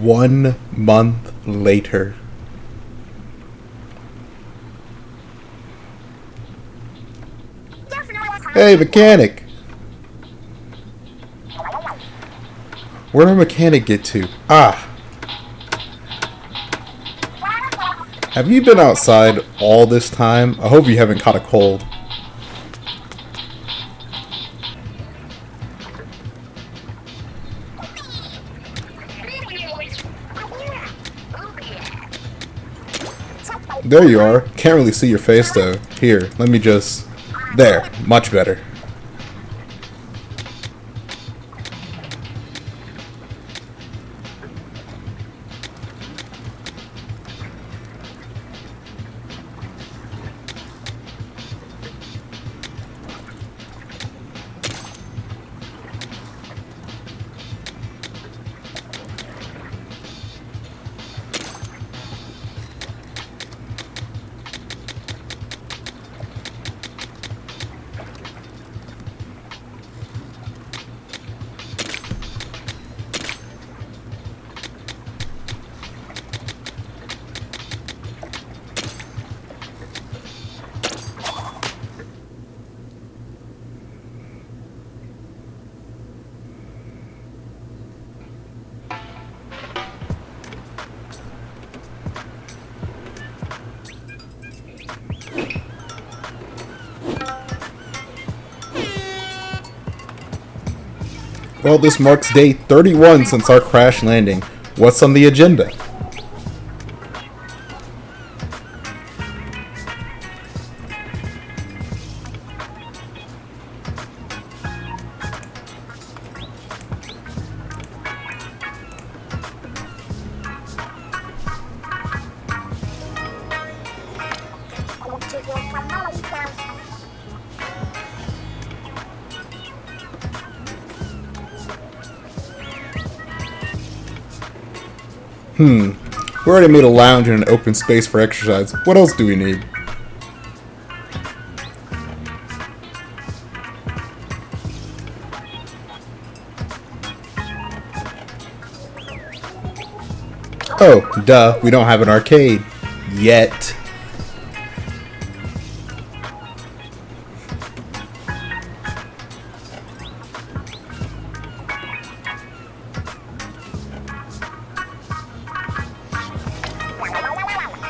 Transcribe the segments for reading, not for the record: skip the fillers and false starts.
1 month later. Hey, mechanic! Where did a mechanic get to? Ah! Have you been outside all this time? I hope you haven't caught a cold. There you are. Can't really see your face though. Here, let me just... There. Much better. Well, this marks day 31 since our crash landing. What's on the agenda? We already made a lounge and an open space for exercise. What else do we need? Oh, duh, we don't have an arcade. Yet.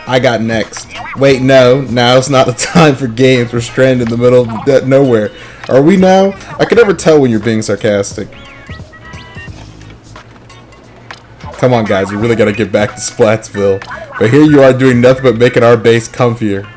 I got next. Wait, no. Now's not the time for games. We're stranded in the middle of nowhere. Are we now? I can never tell when you're being sarcastic. Come on, guys. We really gotta get back to Splatsville. But here you are doing nothing but making our base comfier.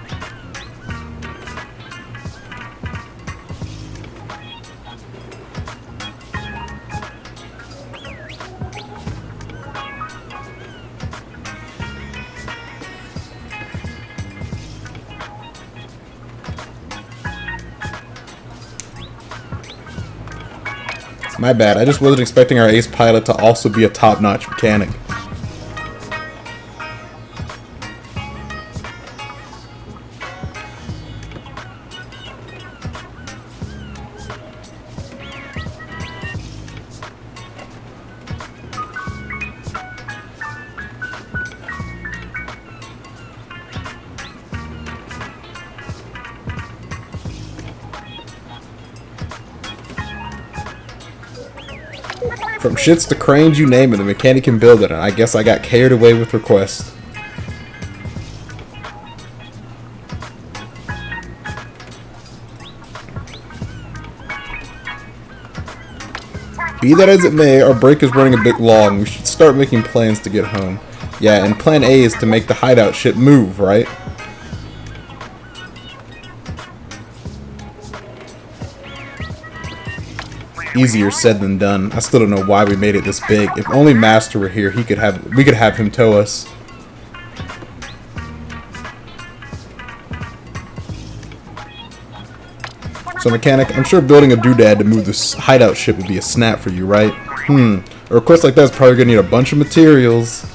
My bad, I just wasn't expecting our ace pilot to also be a top-notch mechanic. From shits to cranes, you name it, the mechanic can build it, and I guess I got carried away with requests. Be that as it may, our break is running a bit long. We should start making plans to get home. Yeah, and plan A is to make the hideout shit move, right? Easier said than done. I still don't know why we made it this big. If only Master were here, we could have him tow us. So mechanic, I'm sure building a doodad to move this hideout ship would be a snap for you, right? A request like that is probably gonna need a bunch of materials.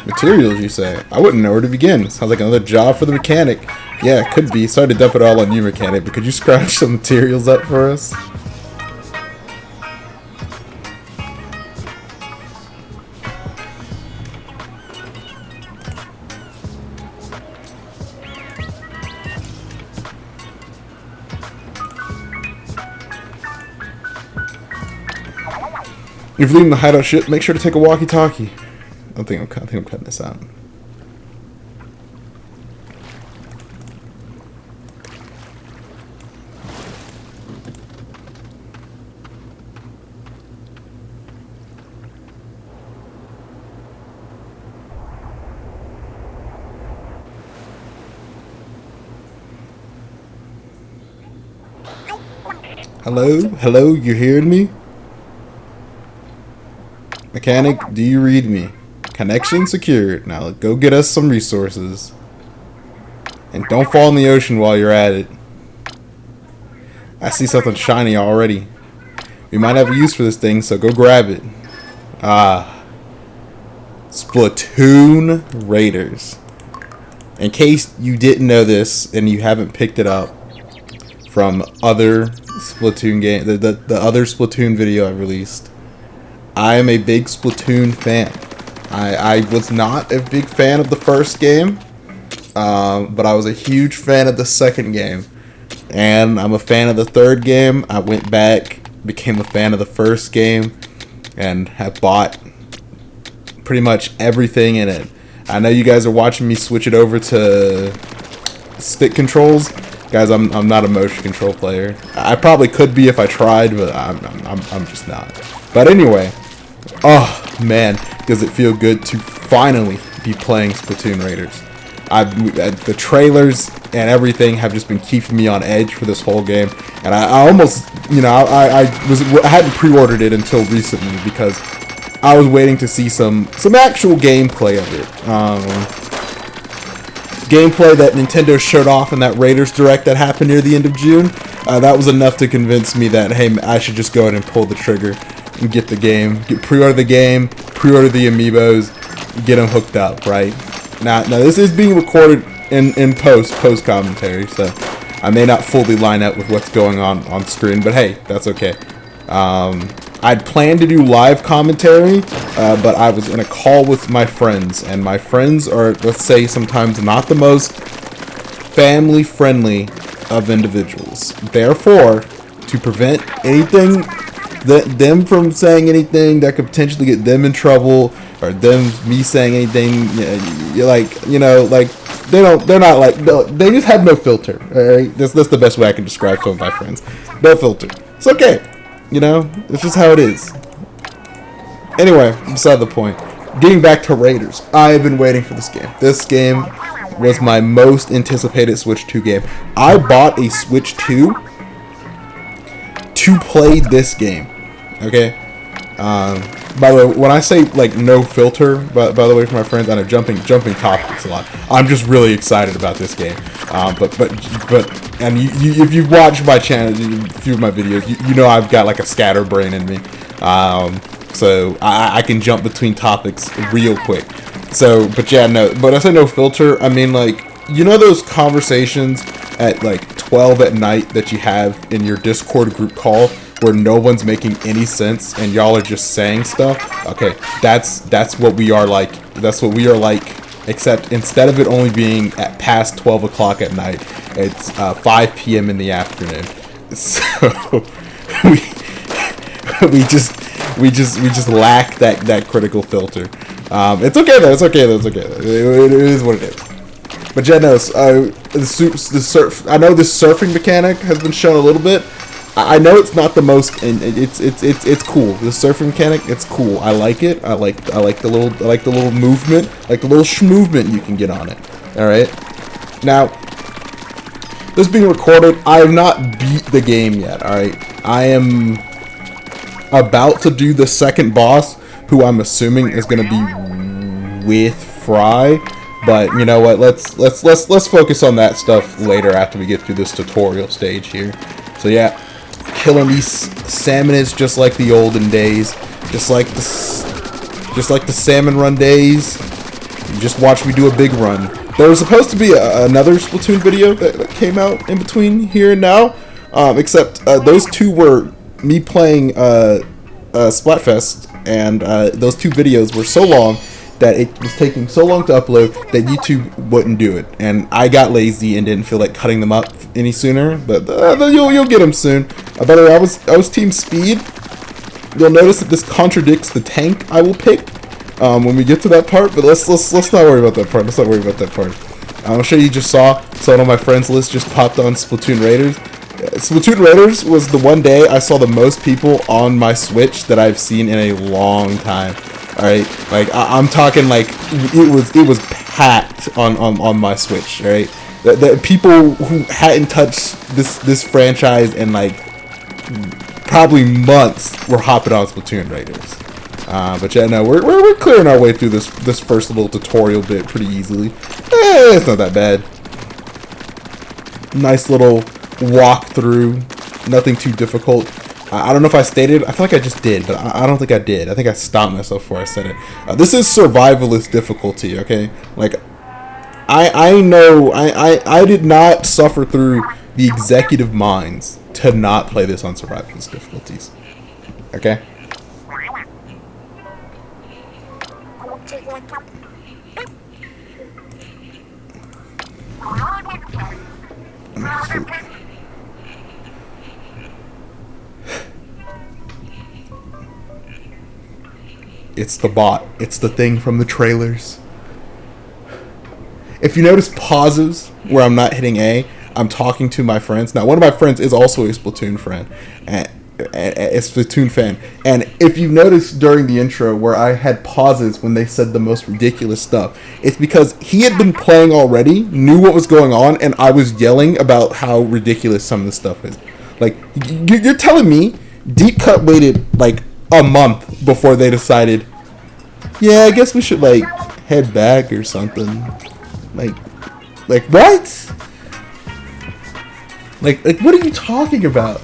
Materials, you say? I wouldn't know where to begin. Sounds like another job for the mechanic. Yeah, it could be. Sorry to dump it all on you, mechanic, but could you scratch some materials up for us? If you're leaving the hideout ship, make sure to take a walkie-talkie. I think I'm cutting this out. Hello? Hello? You hearing me? Mechanic, do you read me? Connection secured. Now go get us some resources. And don't fall in the ocean while you're at it. I see something shiny already. We might have a use for this thing, so go grab it. Ah. Splatoon Raiders. In case you didn't know this and you haven't picked it up from other Splatoon game, the other Splatoon video I released, I am a big Splatoon fan. I was not a big fan of the first game, but I was a huge fan of the second game, and I'm a fan of the third game. I went back, became a fan of the first game, and have bought pretty much everything in it. I know you guys are watching me switch it over to stick controls. Guys, I'm not a motion control player. I probably could be if I tried, but I'm just not. But anyway, oh man, does it feel good to finally be playing Splatoon Raiders. The trailers and everything have just been keeping me on edge for this whole game, and I almost, you know, I hadn't pre-ordered it until recently because I was waiting to see some actual gameplay of it. Gameplay that Nintendo showed off in that Raiders Direct that happened near the end of June. That was enough to convince me that, hey, I should just go ahead and pull the trigger and get the game, pre-order the game, pre-order the amiibos, get them hooked up, right? Now this is being recorded in post commentary, so I may not fully line up with what's going on screen, but hey, that's okay. I'd planned to do live commentary, but I was in a call with my friends, and my friends are, let's say, sometimes not the most family-friendly of individuals. Therefore, to prevent anything them from saying anything that could potentially get them in trouble, or me saying anything. You're like, like they're not like, they just have no filter. All right, that's the best way I can describe some of my friends. No filter. It's okay. It's just how it is. Anyway, beside the point. Getting back to Raiders, I have been waiting for this game. This game was my most anticipated Switch 2 game. I bought a Switch 2 to play this game. Okay. By the way, when I say like no filter, by the way, for my friends, I know jumping topics a lot. I'm just really excited about this game. And if you've watched my channel, a few of my videos, you know I've got like a scatterbrain in me. So I can jump between topics real quick. So, but yeah, no. But I say no filter. I mean, like, those conversations at like 12 at night that you have in your Discord group call where no one's making any sense and y'all are just saying stuff. Okay, that's what we are like. That's what we are like. Except instead of it only being at past 12 o'clock at night, it's 5 p.m. in the afternoon. So we just lack that critical filter. It's okay though. It's okay though. It is what it is. But yeah, no. I know this surfing mechanic has been shown a little bit. I know it's not the most, and it's cool. The surfing mechanic, it's cool. I like it. I like the little movement, like the little schmovement you can get on it. All right. Now, this being recorded, I have not beat the game yet. All right. I am about to do the second boss, who I'm assuming is going to be with Fry. But you know what? Let's focus on that stuff later after we get through this tutorial stage here. So yeah, killing these salmonids just like the olden days, just like the salmon run days. You just watch me do a big run. There was supposed to be another Splatoon video that came out in between here and now, except those two were me playing Splatfest, and those two videos were so long that it was taking so long to upload that YouTube wouldn't do it, and I got lazy and didn't feel like cutting them up any sooner. But you'll get them soon. By the way, I was Team Speed. You'll notice that this contradicts the tank I will pick when we get to that part. But let's not worry about that part. Let's not worry about that part. I'm sure you just saw someone on my friends list just popped on Splatoon Raiders. Splatoon Raiders was the one day I saw the most people on my Switch that I've seen in a long time. All right, like I'm talking like it was packed on my Switch. All right, the people who hadn't touched this franchise in like probably months were hopping on Splatoon Raiders. But yeah, no, we're clearing our way through this first little tutorial bit pretty easily. It's not that bad. Nice little walkthrough, nothing too difficult. I don't know if I stated, I feel like I just did, but I don't think I did. I think I stopped myself before I said it. This is survivalist difficulty, okay? Like, I know, I did not suffer through the executive minds to not play this on survivalist difficulties, okay? It's the bot. It's the thing from the trailers. If you notice pauses where I'm not hitting A, I'm talking to my friends. Now, one of my friends is also a Splatoon friend, and a Splatoon fan. And if you noticed during the intro where I had pauses when they said the most ridiculous stuff, it's because he had been playing already, knew what was going on, and I was yelling about how ridiculous some of the stuff is. Like, you're telling me Deep Cut waited like a month before they decided, yeah, I guess we should like head back or something. Like what? Like what are you talking about?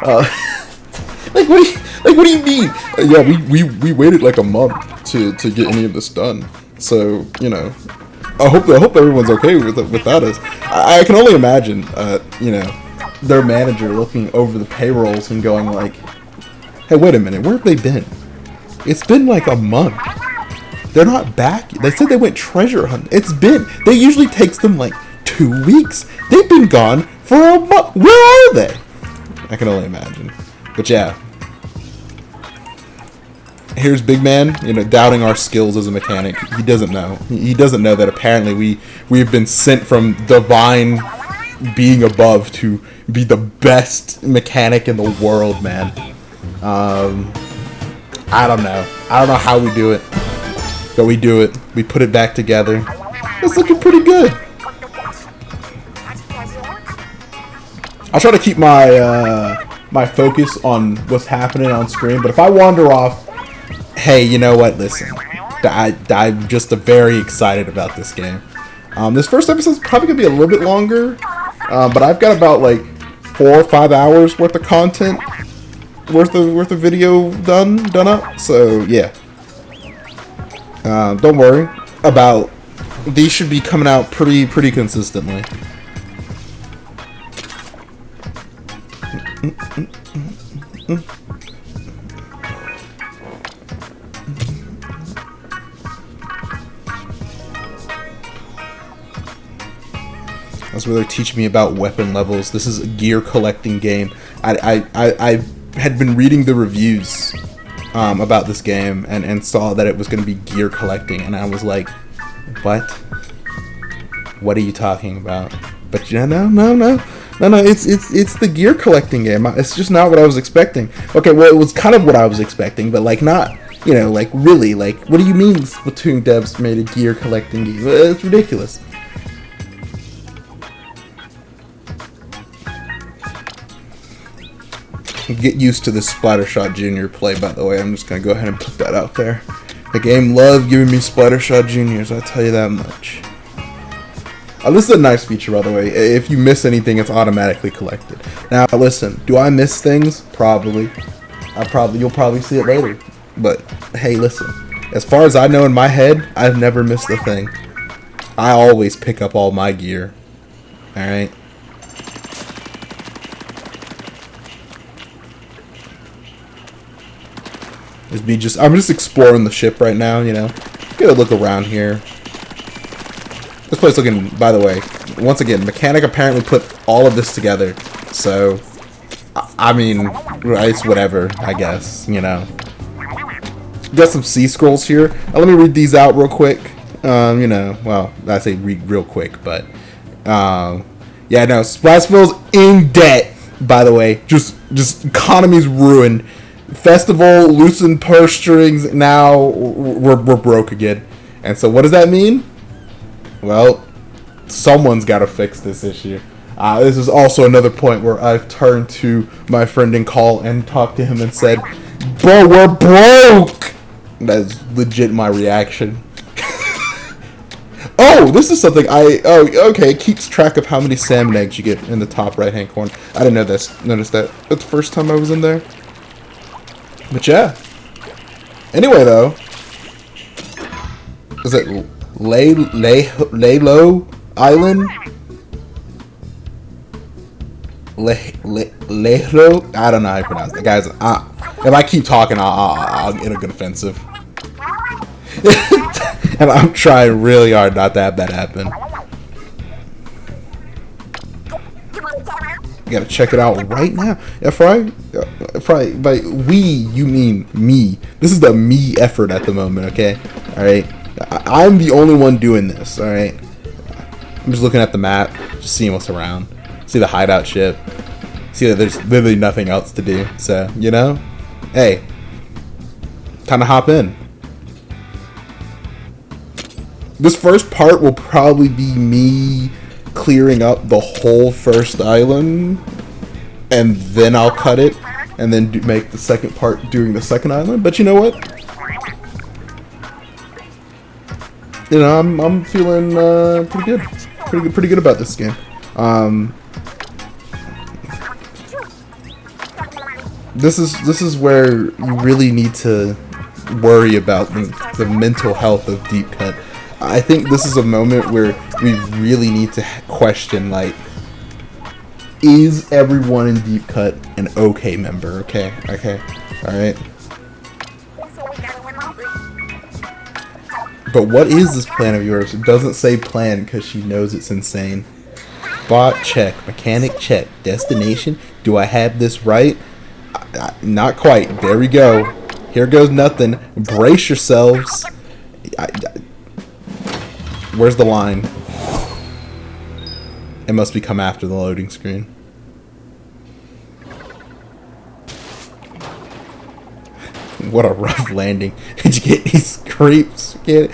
Like what do you mean? Yeah, we waited like a month to get any of this done. So you know, I hope everyone's okay without us. I can only imagine, their manager looking over the payrolls and going like, hey, wait a minute, where have they been? It's been like a month. They're not back. They said they went treasure hunting. They usually takes them like 2 weeks. They've been gone for a month. Where are they? I can only imagine. But yeah, Here's Big Man, you know, doubting our skills as a mechanic. He doesn't know. He doesn't know that apparently we've been sent from divine being above to be the best mechanic in the world, man. I don't know. I don't know how we do it, but we do it. We put it back together. It's looking pretty good. I'll try to keep my my focus on what's happening on screen, but if I wander off, hey, you know what? Listen, I'm just very excited about this game. This first episode's probably gonna be a little bit longer, but I've got about like 4 or 5 hours worth of content, worth of video done up. So yeah, don't worry about. These should be coming out pretty consistently. That's where they're teaching me about weapon levels. This is a gear collecting game. I had been reading the reviews about this game and saw that it was going to be gear collecting, and I was like, what? What are you talking about? But yeah, no. It's the gear collecting game. It's just not what I was expecting. Okay, well, it was kind of what I was expecting, but like not, you know, like really, like what do you mean Splatoon devs made a gear collecting game? It's ridiculous. Get used to the Splattershot Junior play, by the way. I'm just gonna go ahead and put that out there. The game loved giving me Splattershot Juniors, I'll tell you that much. This is a nice feature, by the way. If you miss anything, it's automatically collected. Now, listen, do I miss things? Probably. You'll probably see it later. But, hey, listen. As far as I know in my head, I've never missed a thing. I always pick up all my gear. Alright? I'm just exploring the ship right now, you know. Get a look around here. This place looking, by the way, once again, Mechanic apparently put all of this together. So, I mean, it's whatever, I guess, you know. Got some C scrolls here. Let me read these out real quick. You know, well, I say read real quick, but, yeah, no, Splashville's in debt, by the way. Just economy's ruined. Festival loosened purse strings. Now we're broke again. And so, what does that mean? Well, someone's got to fix this issue. This is also another point where I've turned to my friend in call and talked to him and said, "Bro, we're broke." That's legit my reaction. Oh, this is something okay. It keeps track of how many salmon eggs you get in the top right hand corner. I didn't know this. Notice that. That's the first time I was in there. But yeah. Anyway, though, is it Laylo Island? Laylo? I don't know how you pronounce it, guys. If I keep talking, it'll get offensive. And I'm trying really hard not to have that happen. You gotta check it out right now. If I by we, you mean me. This is the me effort at the moment, okay? Alright? I'm the only one doing this, alright? I'm just looking at the map, just seeing what's around. See the hideout ship. See that there's literally nothing else to do. So, you know? Hey. Time to hop in. This first part will probably be me clearing up the whole first island, and then I'll cut it, and then make the second part during the second island. But you know what? You know, I'm feeling pretty good about this game. This is where you really need to worry about the mental health of Deep Cut. I think this is a moment where we really need to question, like, is everyone in Deep Cut an okay member? Okay, alright. But what is this plan of yours? It doesn't say plan because she knows it's insane. Bot check, mechanic check, destination. Do I have this right? Not quite. There we go. Here goes nothing. Brace yourselves. Where's the line? It must become after the loading screen. What a rough landing. Did you get these creeps? You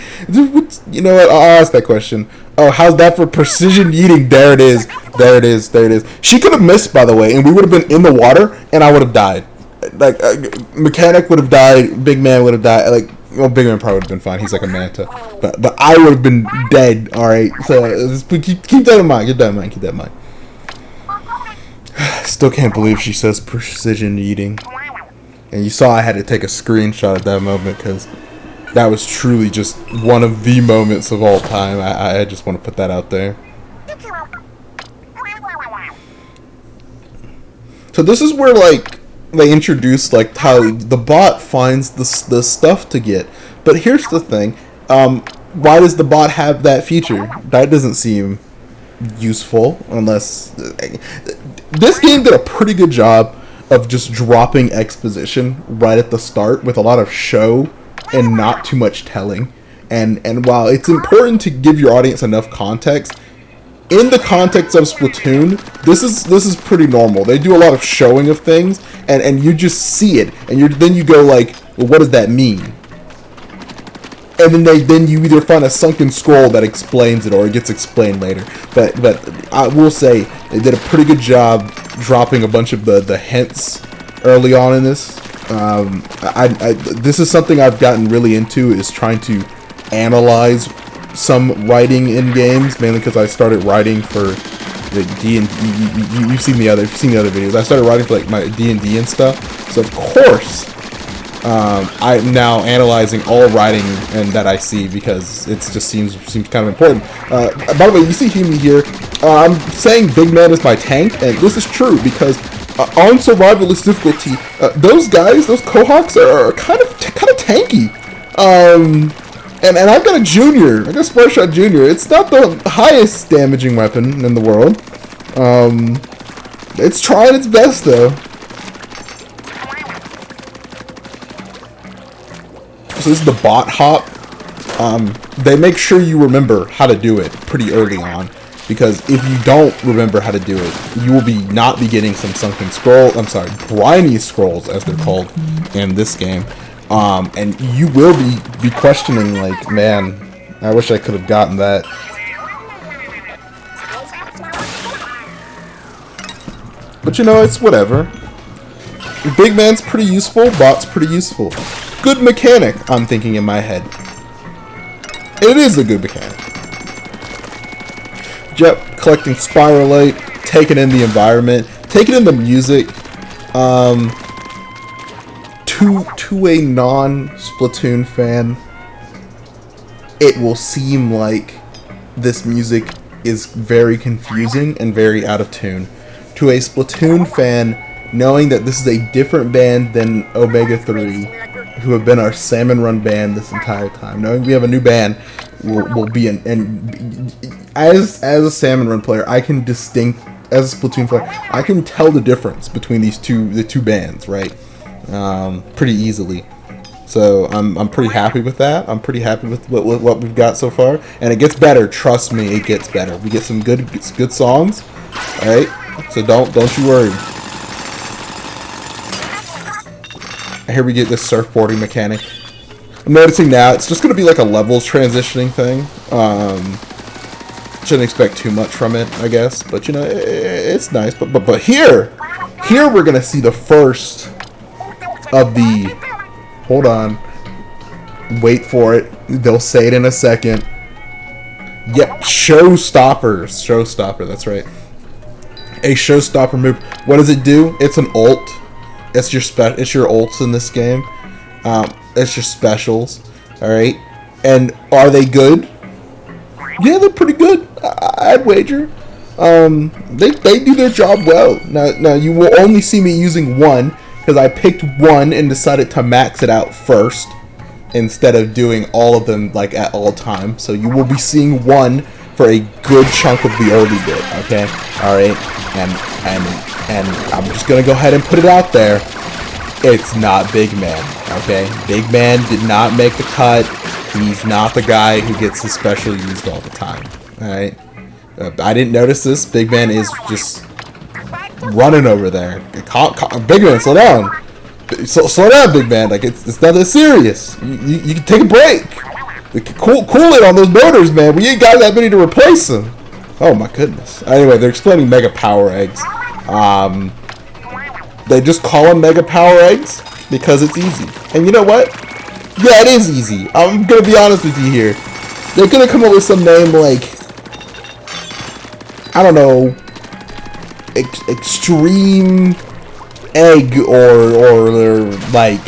know what? I'll ask that question. Oh, how's that for precision eating? There it is. There it is. There it is. She could have missed, by the way, and we would have been in the water, and I would have died. Like, Mechanic would have died. Big Man would have died. Like, well, Big Man probably would have been fine. He's like a manta. But I would have been dead. All right. So keep that in mind. Keep that in mind. Keep that in mind. Still can't believe she says precision eating. And you saw I had to take a screenshot at that moment because that was truly just one of the moments of all time. I just want to put that out there. So this is where, like, they introduced, like, how the bot finds the stuff to get. But here's the thing. Why does the bot have that feature? That doesn't seem useful unless... This game did a pretty good job of just dropping exposition right at the start with a lot of show and not too much telling. And while it's important to give your audience enough context, in the context of Splatoon, this is pretty normal. They do a lot of showing of things, and you just see it, and then you go like, well, what does that mean? And then you either find a sunken scroll that explains it, or it gets explained later. But I will say they did a pretty good job dropping a bunch of the hints early on in this. This is something I've gotten really into, is trying to analyze some writing in games, mainly because I started writing for the D&D. You've seen the other videos. I started writing for like my D&D and stuff. So of course, I'm now analyzing all writing and that I see, because it just seems kind of important. By the way, you see me here. I'm saying Big Man is my tank, and this is true because on survivalist difficulty, those guys, those Cohawks are kind of tanky. And I've got a Junior. I got a Splash Shot Junior. It's not the highest damaging weapon in the world. It's trying its best though. So this is the bot hop. They make sure you remember how to do it pretty early on, because if you don't remember how to do it, you will not be getting some sunken scroll. I'm sorry, briny scrolls as they're called in this game. And you will be questioning, like, man, I wish I could have gotten that. But you know, it's whatever. Big Man's pretty useful, Bot's pretty useful. Good mechanic, I'm thinking in my head. It is a good mechanic. Yep, collecting Spiralite, taking in the environment, taking in the music. To a non-Splatoon fan, it will seem like this music is very confusing and very out of tune. To a Splatoon fan, knowing that this is a different band than Omega 3, who have been our Salmon Run band this entire time, knowing we have a new band, will be and as a Salmon Run player, I can as a Splatoon player, I can tell the difference between the two bands, right? Pretty easily. So I'm pretty happy with that. I'm pretty happy with what we've got so far, and it gets better. Trust me, it gets better. We get some good songs. All right, so don't you worry. Here we get this surfboarding mechanic. I'm noticing now it's just gonna be like a levels transitioning thing. Shouldn't expect too much from it, I guess. But you know, it's nice. But here we're gonna see the first of the, hold on, wait for it, they'll say it in a second. Yep, showstopper, that's right. A showstopper move. What does it do? It's an ult. It's your ults in this game. It's your specials. Alright. And are they good? Yeah, they're pretty good. I'd wager. They do their job well. Now you will only see me using one, because I picked one and decided to max it out first instead of doing all of them like at all times. So you will be seeing one for a good chunk of the early bit, okay? Alright, and I'm just gonna go ahead and put it out there. it's not Big Man, okay? Big Man did not make the cut. He's not the guy who gets his special used all the time, alright? I didn't notice this. Big Man is just running over there. Big Man, slow down. Slow down, Big Man. Like, it's not that serious. You can take a break. Cool it on those motors, man. We ain't got that many to replace them. Oh, my goodness. Anyway, they're explaining Mega Power Eggs. They just call them Mega Power Eggs because it's easy. And you know what? Yeah, it is easy. I'm going to be honest with you here. They're going to come up with some name like, I don't know, Extreme Egg or like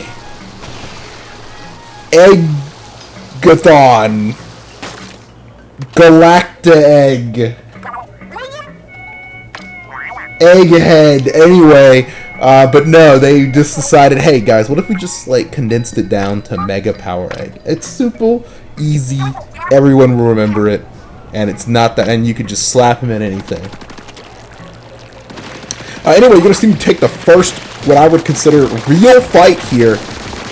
Eggathon, Galacta Egg, Egghead. Anyway, but no, they just decided, hey guys, what if we just like condensed it down to Mega Power Egg? It's simple, easy, everyone will remember it, and it's not that, and you could just slap him in anything. Anyway, you're going to see me take the first, what I would consider, real fight here,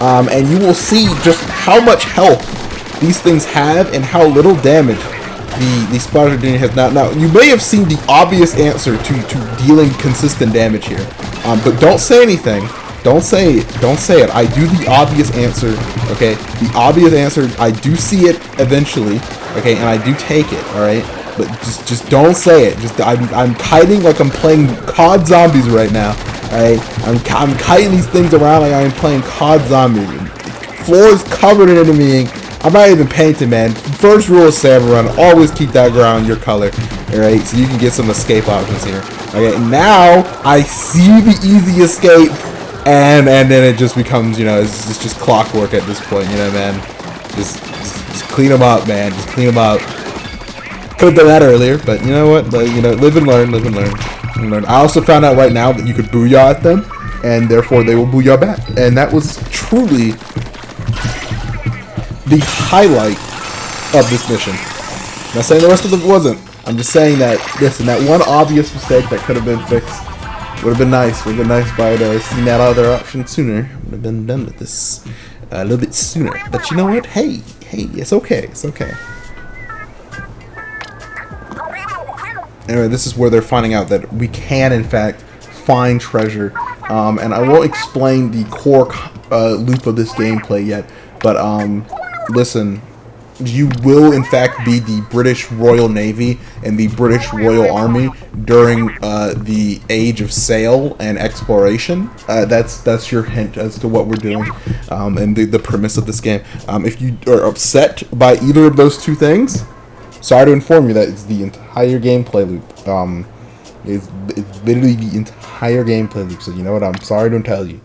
and you will see just how much health these things have and how little damage the Splatoon Raiders has. Now, you may have seen the obvious answer to dealing consistent damage here, but don't say anything. Don't say it. I do the obvious answer, okay? The obvious answer, I do see it eventually, okay, and I do take it, alright? But just don't say it. I'm kiting like I'm playing COD Zombies right now. Alright? I'm kiting these things around like I'm playing COD Zombies. Floor is covered in enemying. I'm not even painting, man. First rule of Salmon Run, always keep that ground your color. Alright? So you can get some escape options here. Okay, now I see the easy escape, and then it just becomes, you know, it's just clockwork at this point, you know, man. Just clean them up, man. Just clean them up. Could have done that earlier, but you know what? You know, live and learn, live and learn. I also found out right now that you could booyah at them, and therefore they will booyah back. And that was truly the highlight of this mission. I'm not saying the rest of it wasn't. I'm just saying that, listen, that one obvious mistake that could have been fixed would have been nice. Would have been nice if I had seen that other option sooner. Would have been done with this a little bit sooner. But you know what? Hey, it's okay. It's okay. Anyway, this is where they're finding out that we can, in fact, find treasure. And I won't explain the core loop of this gameplay yet. But, listen, you will, in fact, be the British Royal Navy and the British Royal Army during the age of sail and exploration. That's your hint as to what we're doing and the premise of this game. If you are upset by either of those two things, sorry to inform you that it's the entire gameplay loop. It's literally the entire gameplay loop. So you know what? I'm sorry to tell you.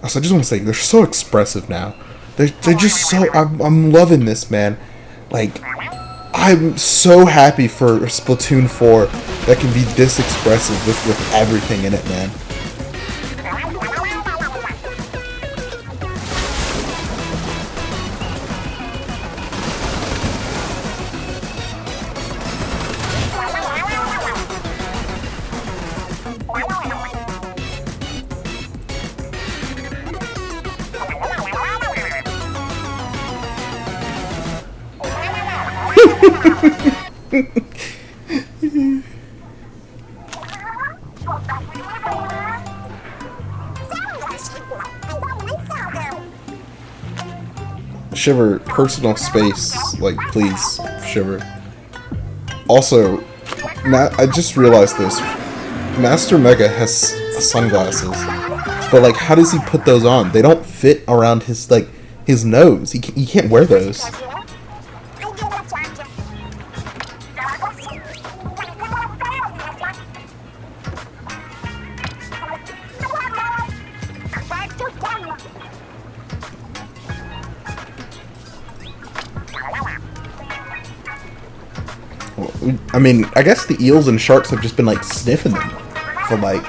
So I just want to say, they're so expressive now. They're just so... I'm loving this, man. Like, I'm so happy for Splatoon 4 that can be this expressive with everything in it, man. Shiver, personal space, like, please, Shiver. Also, now I just realized this. Master Mega has sunglasses, but like, how does he put those on? They don't fit around his like his nose. He can't wear those. I mean, I guess the eels and sharks have just been like sniffing them for like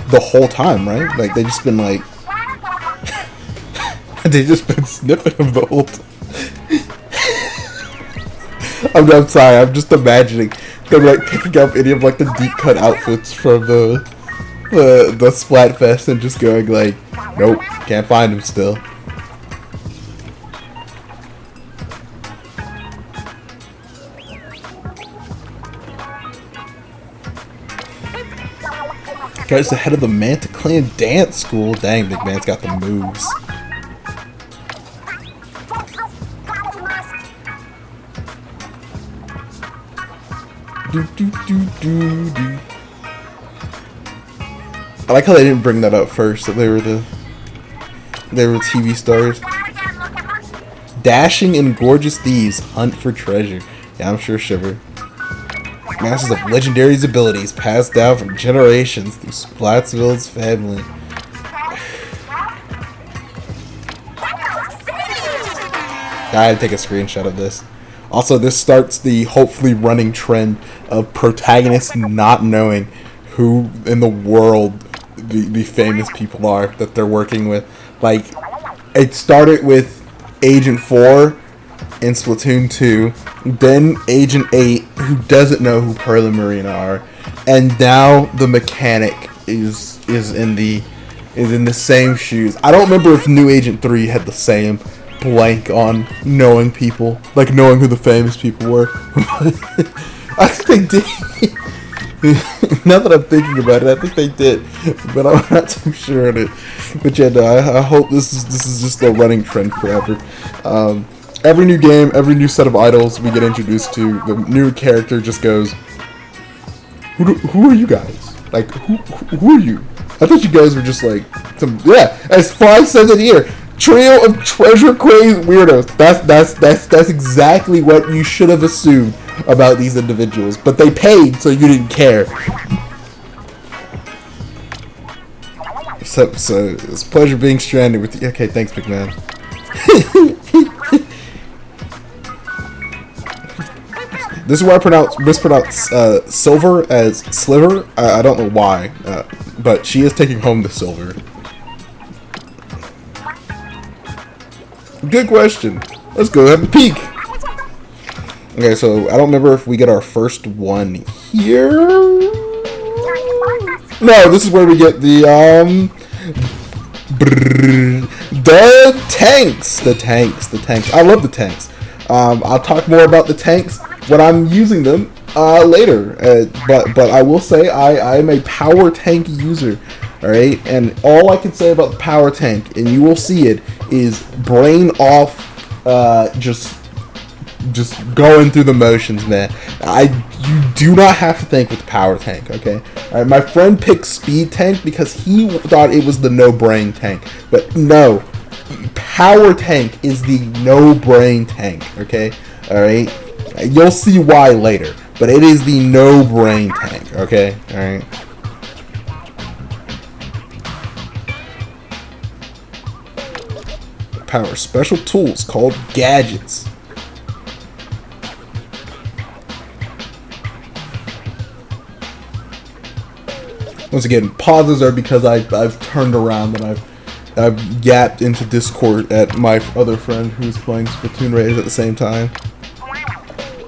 the whole time, right? Like they just been like they just been sniffing them the whole time. I'm sorry. I'm just imagining them like picking up any of like the deep cut outfits from the Splatfest and just going like, nope, can't find them still. Guy's the head of the Manta Clan dance school. Dang, big man's got the moves. I like how they didn't bring that up first. That they were TV stars. Dashing and gorgeous thieves hunt for treasure. Yeah, I'm sure Shiver. Masters of legendary abilities passed down from generations through Splatsville's family. I had to take a screenshot of this. Also, this starts the hopefully running trend of protagonists not knowing who in the world the famous people are that they're working with. Like, it started with Agent 4 in Splatoon 2, then Agent 8, who doesn't know who Pearl and Marina are, and now the mechanic is in the same shoes. I don't remember if New Agent 3 had the same blank on knowing people, like knowing who the famous people were. I think they did. Now that I'm thinking about it, I think they did, but I'm not too sure on it. But yeah, no, I hope this is just a running trend forever. Every new game, every new set of idols we get introduced to, the new character just goes, who are you guys? Like, who are you? I thought you guys were just like some, yeah, as Fly says it here, trio of treasure crazed weirdos. That's exactly what you should have assumed about these individuals, but they paid, so you didn't care. So it's a pleasure being stranded with you. Okay, thanks, big man. This is where I mispronounce silver as sliver. I don't know why, but she is taking home the silver. Good question. Let's go have a peek. Okay, so I don't remember if we get our first one here. No, this is where we get the tanks. The tanks. I love the tanks. I'll talk more about the tanks when I'm using them later. But I will say I am a power tank user. Alright, and all I can say about the power tank, and you will see it, is brain off, just going through the motions, man. You do not have to think with the power tank, okay? Alright, my friend picked speed tank because he thought it was the no brain tank, but no, power tank is the no brain tank, okay? Alright, you'll see why later, but it is the no brain tank, okay? Alright. Power special tools called gadgets. Once again, pauses are because I've turned around and I've yapped into Discord at my other friend who's playing Splatoon Raiders at the same time.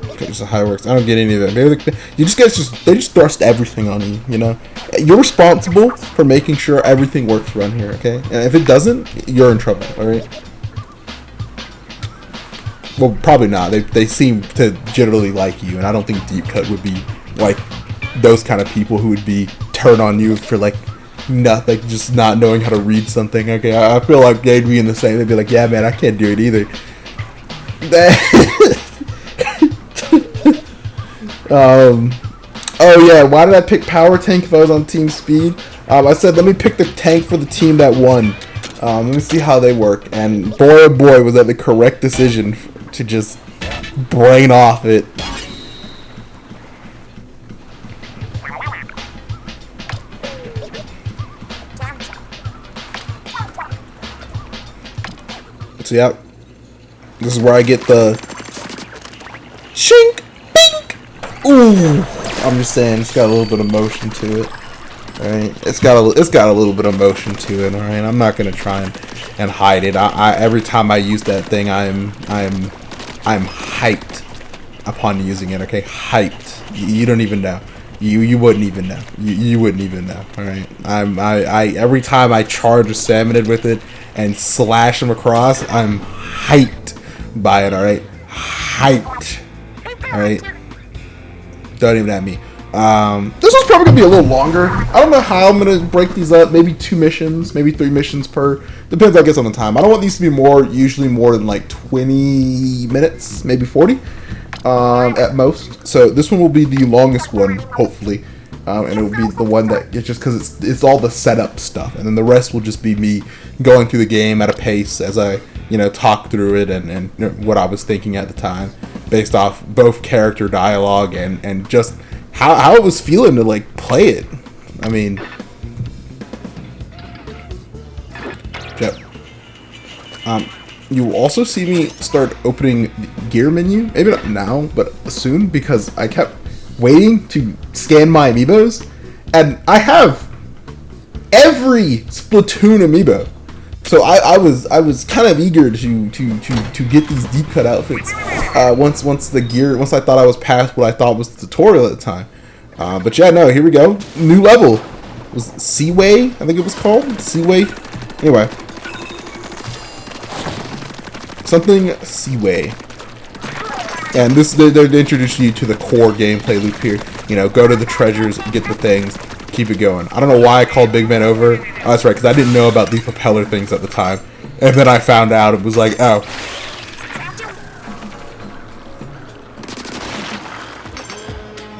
Okay, just how it works. I don't get any of that. Maybe they just thrust everything on you. You know, you're responsible for making sure everything works around here. Okay, and if it doesn't, you're in trouble. All right. Well, probably not. They seem to generally like you, and I don't think Deep Cut would be like those kind of people who would be turn on you for like nothing, just not knowing how to read something. Okay, I feel like they'd be in the same. They'd be like, yeah, man, I can't do it either. Oh yeah, why did I pick power tank if I was on team speed? I said let me pick the tank for the team that won. Let me see how they work, and boy oh boy was that the correct decision to just brain off it. So yeah, this is where I get the shink, bink. Ooh, I'm just saying it's got a little bit of motion to it. All right, it's got a little bit of motion to it. All right, I'm not gonna try and hide it. I every time I use that thing, I'm hyped. upon using it. Okay, hyped. You don't even know. You wouldn't even know. You wouldn't even know. All right. I every time I charge a Salmonid with it and slash him across, I'm hyped by it. All right, hyped. All right. Don't even at me. This one's probably gonna be a little longer. I don't know how I'm gonna break these up. Maybe 2 missions, maybe 3 missions per. Depends, I guess, on the time. I don't want these to be usually more than like 20 minutes, maybe 40 at most. So this one will be the longest one, hopefully, and it will be the one that it's just because it's all the setup stuff, and then the rest will just be me going through the game at a pace as I talk through it and what I was thinking at the time, based off both character dialogue and just how it was feeling to like play it. I mean, yep. You will also see me start opening the gear menu. Maybe not now, but soon, because I kept waiting to scan my amiibos, and I have every Splatoon amiibo. So I was kind of eager to get these deep cut outfits once I thought I was past what I thought was the tutorial at the time. But yeah, no, here we go. New level. It was Seaway, I think it was called Seaway. Anyway, something Seaway. And this they introduce you to the core gameplay loop here. Go to the treasures, get the things, keep it going. I don't know why I called Big Ben over. Oh, that's right, because I didn't know about these propeller things at the time. And then I found out. It was like, oh.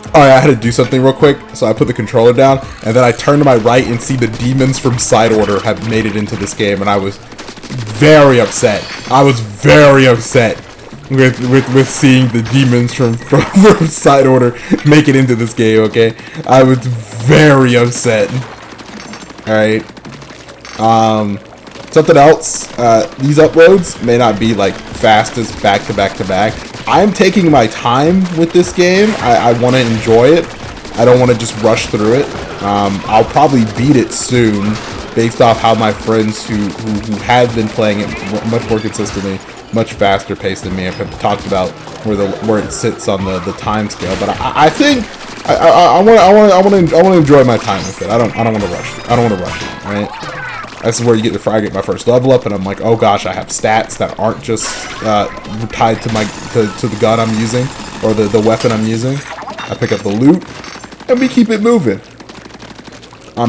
Alright, I had to do something real quick, so I put the controller down, and then I turned to my right and see the demons from Side Order have made it into this game, and I was very upset. I was very upset with seeing the demons from Side Order make it into this game, okay? I was very upset. Alright. Something else. These uploads may not be like fast as back to back to back. I'm taking my time with this game. I want to enjoy it. I don't want to just rush through it. I'll probably beat it soon, based off how my friends who have been playing it much more consistently, much faster paced than me, have talked about where it sits on the time scale. But I think I want to enjoy my time with it. I don't want to rush it. I don't want to rush it. Right. This is where you get I get my first level up, and I'm like, oh gosh, I have stats that aren't just tied to the gun I'm using or the weapon I'm using. I pick up the loot, and we keep it moving.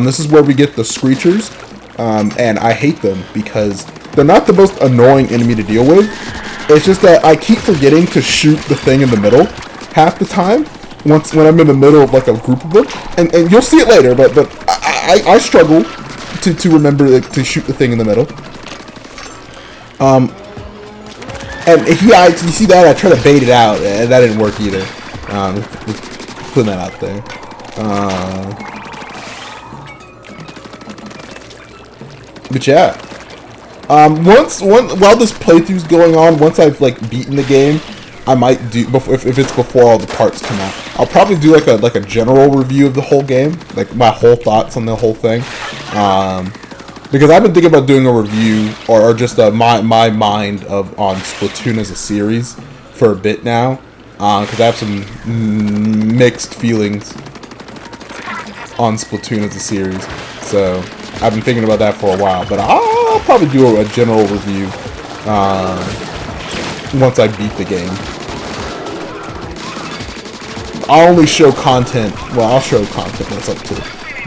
This is where we get the Screechers, and I hate them because they're not the most annoying enemy to deal with. It's just that I keep forgetting to shoot the thing in the middle half the time. When I'm in the middle of like a group of them, and you'll see it later, but I struggle to remember to shoot the thing in the middle. And you see that I try to bait it out, and that didn't work either. Putting that out there. But yeah, while this playthrough's going on, once I've like beaten the game, I might do if it's before all the parts come out. I'll probably do like a general review of the whole game, like my whole thoughts on the whole thing. Because I've been thinking about doing a review or just my mind on Splatoon as a series for a bit now. Because I have some mixed feelings on Splatoon as a series. So I've been thinking about that for a while. But I'll probably do a general review once I beat the game. I'll only show content. Well, I'll show content that's up to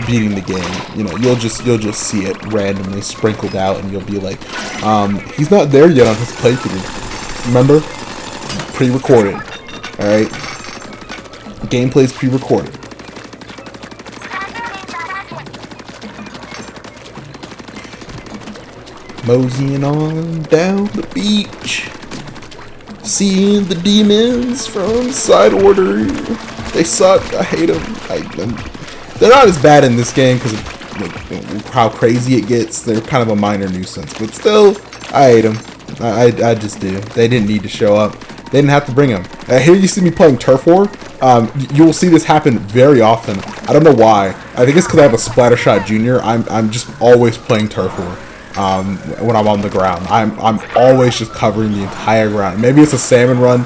beating the game. You'll just see it randomly sprinkled out, and you'll be like, he's not there yet on his playthrough. Remember, pre-recorded. All right, gameplay's pre-recorded. Moseying on down the beach, seeing the demons from Side Order. They suck. I hate them. They're not as bad in this game because of how crazy it gets. They're kind of a minor nuisance, but still, I hate them. I just do. They didn't need to show up. They didn't have to bring them. Here you see me playing Turf War. You will see this happen very often. I don't know why. I think it's because I have a Splattershot Junior. I'm just always playing Turf War. When I'm on the ground, I'm always just covering the entire ground. Maybe it's a salmon run.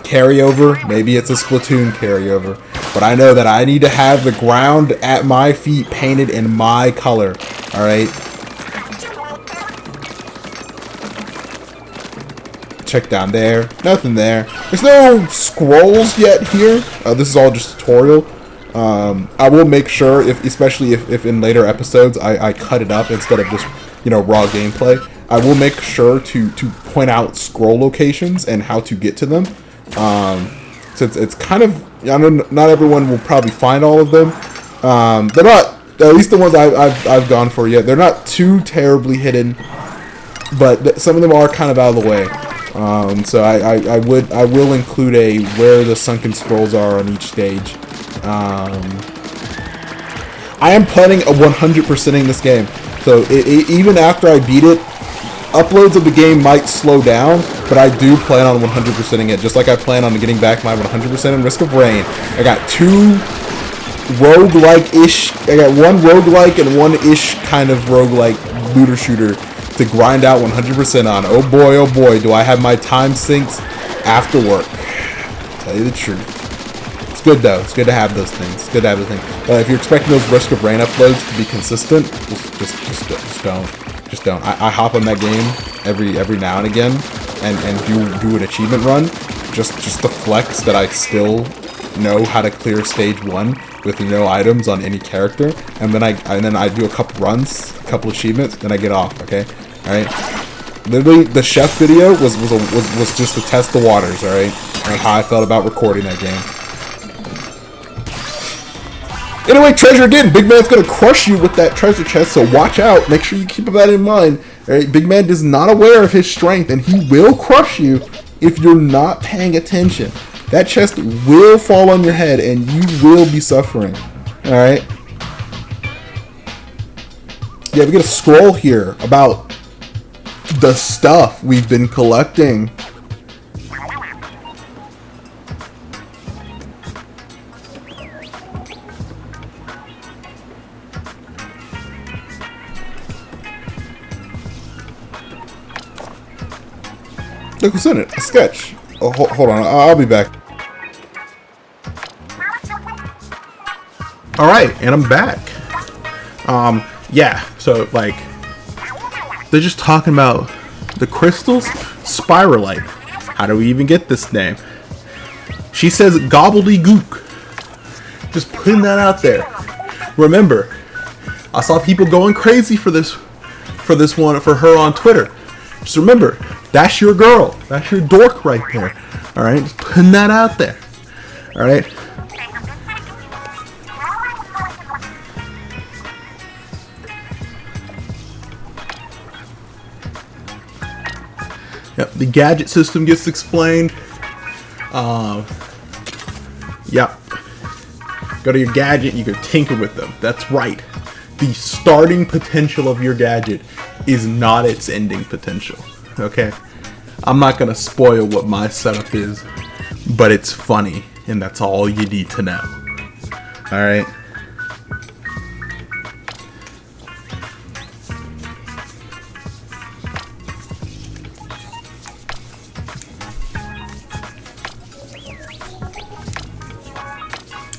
carryover. Maybe it's a Splatoon carryover. But I know that I need to have the ground at my feet painted in my color. Alright? Check down there. Nothing there. There's no scrolls yet here. This is all just tutorial. I will make sure, especially if in later episodes I cut it up instead of just, raw gameplay. I will make sure to point out scroll locations and how to get to them. Since it's kind of, I know not everyone will probably find all of them. They're not, at least the ones I've gone for yet. They're not too terribly hidden, but some of them are kind of out of the way. So I will include a where the sunken scrolls are on each stage. I am planning a 100%ing this game, so even after I beat it, uploads of the game might slow down, but I do plan on 100%ing it, just like I plan on getting back my 100% in Risk of Rain. I got two roguelike-ish, I got one roguelike and one-ish kind of roguelike looter shooter to grind out 100% on. Oh boy, do I have my time sinks after work. Tell you the truth. It's good though. It's good to have those things. It's good to have those things. If you're expecting those Risk of Rain uploads to be consistent, just don't. Just don't. I hop on that game every now and again and do an achievement run just to flex that I still know how to clear stage 1 with no items on any character, and then I do a couple runs, a couple achievements, then I get off. Okay, all right. Literally, the chef video was just to test the waters. All right, and how I felt about recording that game. Anyway, treasure again. Big Man's gonna crush you with that treasure chest, so watch out. Make sure you keep that in mind. All right, Big Man is not aware of his strength, and he will crush you if you're not paying attention. That chest will fall on your head, and you will be suffering. All right. Yeah, we get a scroll here about the stuff we've been collecting. Look what's in it. A sketch. Oh, hold on. I'll be back. Alright, and I'm back. Yeah, so, they're just talking about the crystals, spiralite. How do we even get this name? She says gobbledygook. Just putting that out there. Remember, I saw people going crazy for her on Twitter. Just remember, that's your girl. That's your dork right there. Alright, just putting that out there. Alright. Yep, the gadget system gets explained. Yep. Go to your gadget, you can tinker with them. That's right. The starting potential of your gadget is not its ending potential. Okay? I'm not gonna spoil what my setup is, but it's funny, and that's all you need to know. Alright?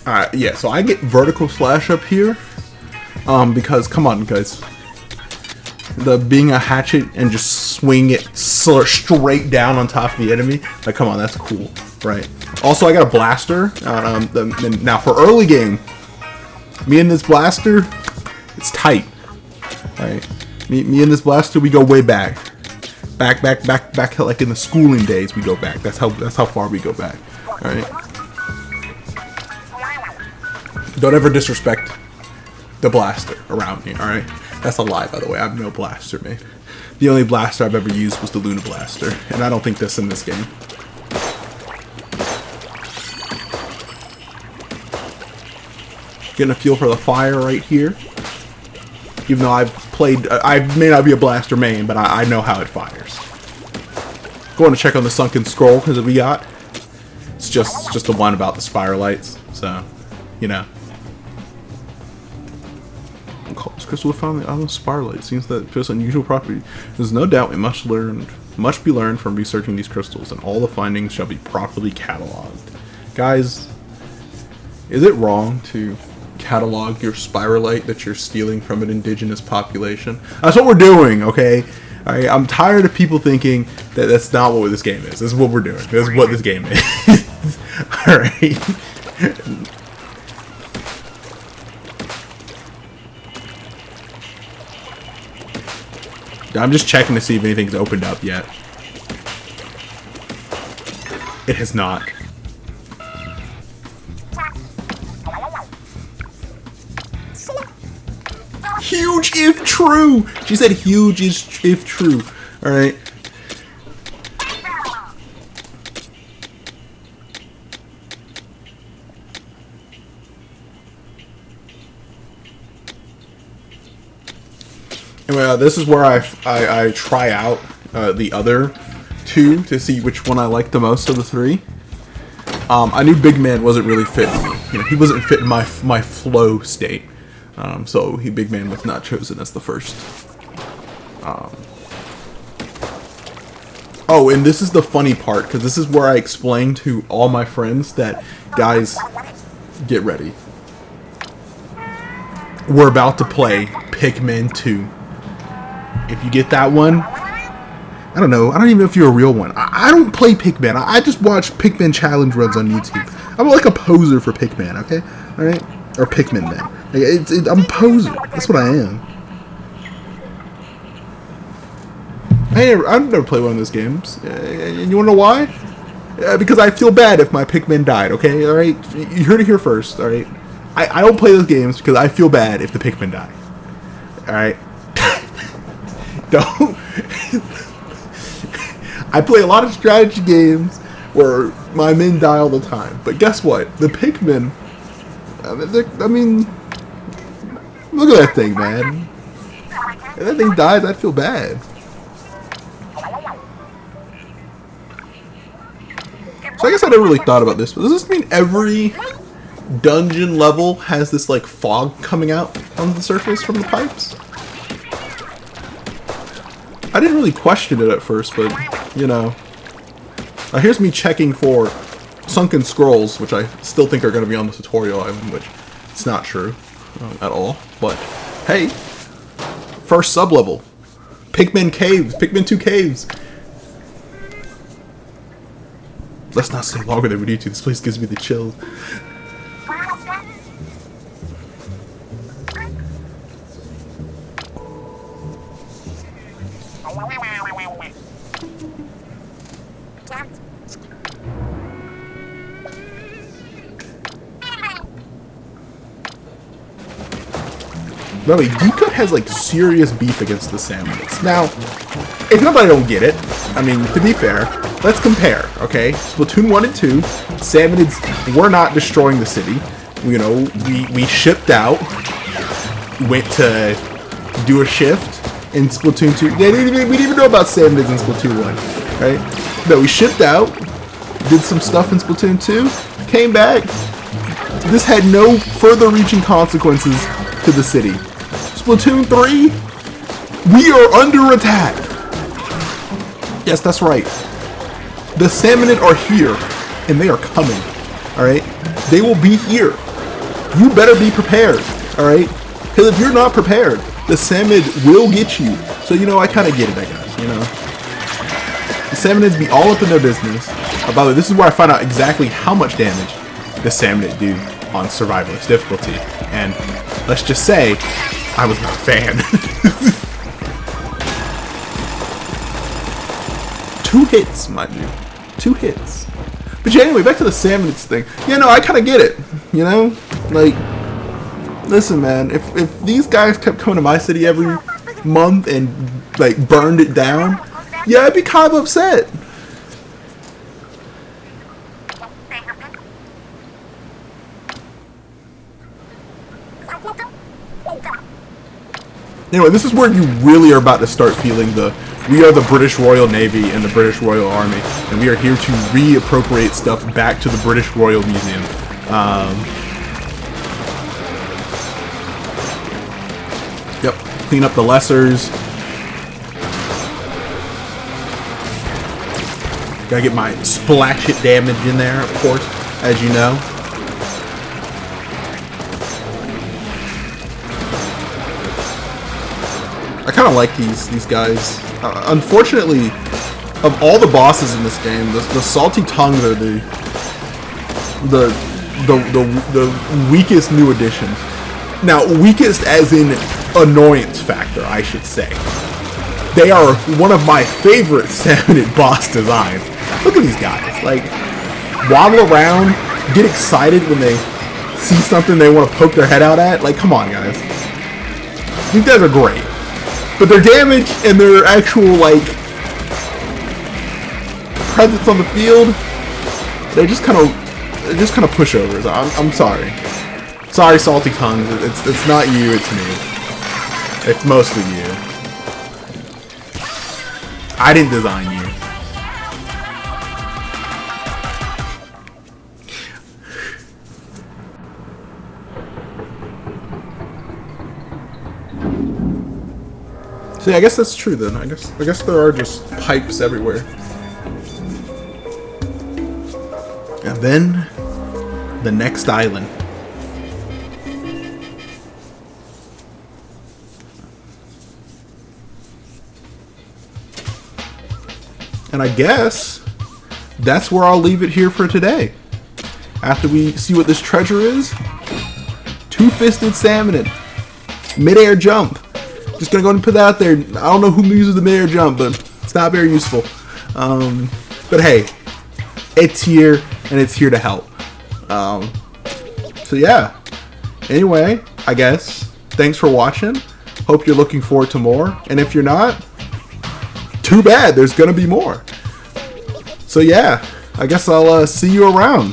Alright, yeah, so I get vertical slash up here, because, come on, guys. Being a hatchet and just swing it straight down on top of the enemy, come on, that's cool, right? Also, I got a blaster. Now, for early game, me and this blaster, it's tight. Right? Me and this blaster, we go way back, back, like in the schooling days. We go back. That's how far we go back. All right. Don't ever disrespect the blaster around me, alright? That's a lie, by the way. I have no blaster, man. The only blaster I've ever used was the Luna Blaster, and I don't think that's in this game. Getting a feel for the fire right here. Even though I may not be a blaster main, but I know how it fires. Going to check on the sunken scroll, because we got. It's just the one about the spiralites, so, you know. Crystal found the island spiralite. Seems that possess unusual property. There's no doubt we must learn must be learned from researching these crystals, and all the findings shall be properly cataloged. Guys, is it wrong to catalog your spiralite that you're stealing from an indigenous population? That's what we're doing, okay? Alright, I'm tired of people thinking that that's not what this game is. This is what we're doing. This is what this game is. Alright. I'm just checking to see if anything's opened up yet. It has not. Huge if true! She said huge is if true. Alright. Anyway, this is where I try out the other two to see which one I like the most of the three. I knew Big Man wasn't really fit. You know, he wasn't fit in my flow state. So Big Man was not chosen as the first. Oh, and this is the funny part, because this is where I explain to all my friends that, guys, get ready. We're about to play Pikmin 2. If you get that one, I don't know. I don't even know if you're a real one. I don't play Pikmin. I just watch Pikmin challenge runs on YouTube. I'm like a poser for Pikmin, okay? Alright? Or Pikmin, man. Like, I'm a poser. That's what I am. I've never played one of those games. And you wanna know why? Because I feel bad if my Pikmin died, okay? Alright? You heard it here first, alright? I don't play those games because I feel bad if the Pikmin die. Alright? Don't. I play a lot of strategy games where my men die all the time. But guess what? The Pikmin, I mean, look at that thing, man. If that thing dies, I'd feel bad. So I guess I never really thought about this, but does this mean every dungeon level has this, like, fog coming out on the surface from the pipes? I didn't really question it at first, but, you know. Here's me checking for sunken scrolls, which I still think are going to be on the tutorial island, which it's not true at all. But, hey, first sub-level. Pikmin caves. Pikmin 2 caves. Let's not stay longer than we need to. This place gives me the chills. By the way, Yuka has like serious beef against the Salmonids. Now, if nobody don't get it, I mean, to be fair, let's compare, okay? Splatoon 1 and 2, Salmonids were not destroying the city. You know, we shipped out, went to do a shift in Splatoon 2. We didn't even know about Salmonids in Splatoon 1, right? No, we shipped out, did some stuff in Splatoon 2, came back. This had no further reaching consequences to the city. Splatoon 3, we are under attack. Yes, that's right. The Salmonid are here, and they are coming. Alright? They will be here. You better be prepared. Alright? Because if you're not prepared, the Salmonid will get you. So, you know, I kind of get it, I guess. You know? The Salmonids be all up in their business. By the way, this is where I find out exactly how much damage the Salmonid do on Survivalist difficulty. And let's just say, I was not a fan. 2 hits, mind you. 2 hits. But yeah, anyway, back to the Salmonids thing. Yeah, no, I kind of get it. You know? Like, listen, man, if these guys kept coming to my city every month and, like, burned it down, yeah, I'd be kind of upset. Anyway, this is where you really are about to start feeling we are the British Royal Navy and the British Royal Army, and we are here to reappropriate stuff back to the British Royal Museum. Yep, clean up the lessers. Gotta get my splash hit damage in there, of course, as you know. I kind of like these guys. Unfortunately, of all the bosses in this game, the salty tongues are the weakest new addition. Now, weakest as in annoyance factor, I should say. They are one of my favorite salmon boss designs. Look at these guys. Like, waddle around, get excited when they see something they want to poke their head out at. Like, come on, guys. These guys are great. But their damage and their actual, like, presence on the field, they're just kind of pushovers. I'm sorry. Sorry, salty tongues. It's not you, it's me. It's mostly you. I didn't design you. See, I guess that's true then. I guess there are just pipes everywhere. And then the next island. And I guess that's where I'll leave it here for today. After we see what this treasure is, two-fisted salmon, mid-air jump. Just gonna go ahead and put that out there. I don't know who uses the mid-air jump, but it's not very useful. But hey, it's here and it's here to help. So yeah. Anyway, I guess thanks for watching. Hope you're looking forward to more. And if you're not, too bad. There's gonna be more. So yeah, I guess I'll see you around.